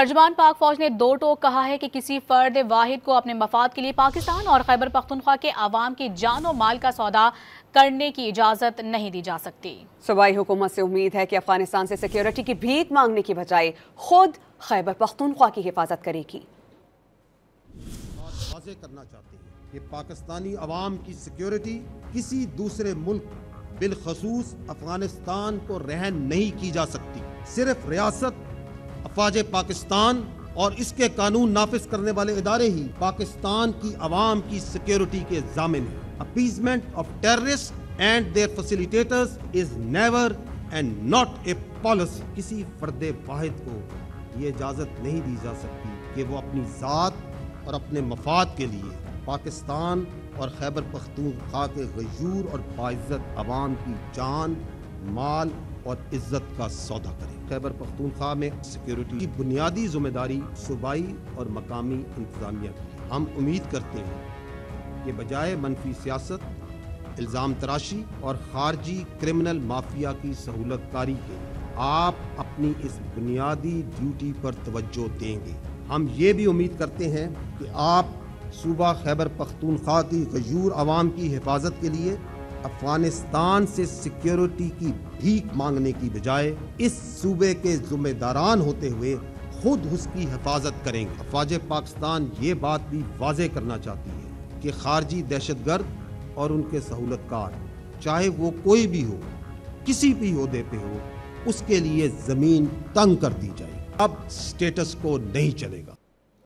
ترجمان پاک فوج نے دو ٹوک کہا ہے کہ کسی فرد واحد کو اپنے مفاد کے لیے پاکستان اور خیبر پختونخوا کے عوام کی جان و مال کا سودا کرنے کی اجازت نہیں دی جا سکتی۔ صوبائی حکومت سے امید ہے کہ افغانستان سے سیکیورٹی کی بھیک مانگنے کی بجائے خود خیبر پختونخوا کی حفاظت کرے گی۔ واضح کرنا چاہتے ہیں کہ پاکستانی عوام کی سیکیورٹی کسی دوسرے ملک بالخصوص افغانستان کو رہن نہیں کی جا سکتی۔ صرف ریاست افواج پاکستان اور اس کے قانون نافذ کرنے والے ادارے ہی پاکستان کی عوام کی سیکیورٹی کے ضامن ہیں۔ Appeasement of terrorist and their facilitators is never and not a policy. کسی فرد واحد کو یہ اجازت نہیں دی جا سکتی کہ وہ اپنی ذات اور اپنے مفاد کے لیے پاکستان اور خیبر پختونخوا کے غیور اور باعزت عوام کی جان، مال اور عزت کا سودا کرے۔ خیبر پختونخوا میں سیکیورٹی کی بنیادی ذمہ داری صوبائی اور مقامی انتظامیہ کی ہے۔ ہم امید کرتے ہیں کہ بجائے منفی سیاست، الزام تراشی اور خارجی کرمنل مافیا کی سہولت کاری کے آپ اپنی اس بنیادی ڈیوٹی پر توجہ دیں گے۔ ہم یہ بھی امید کرتے ہیں کہ آپ صوبہ خیبر پختونخوا کی غیور عوام کی حفاظت کے لیے افغانستان سے سیکیورٹی کی بھیک مانگنے کی بجائے اس صوبے کے ذمہ داران ہوتے ہوئے خود اس کی حفاظت کریں گے۔ افواج پاکستان یہ بات بھی واضح کرنا چاہتی ہے کہ خارجی دہشت گرد اور ان کے سہولت کار، چاہے وہ کوئی بھی ہو، کسی بھی عہدے پہ ہو، اس کے لیے زمین تنگ کر دی جائے۔ اب سٹیٹس کو نہیں چلے گا۔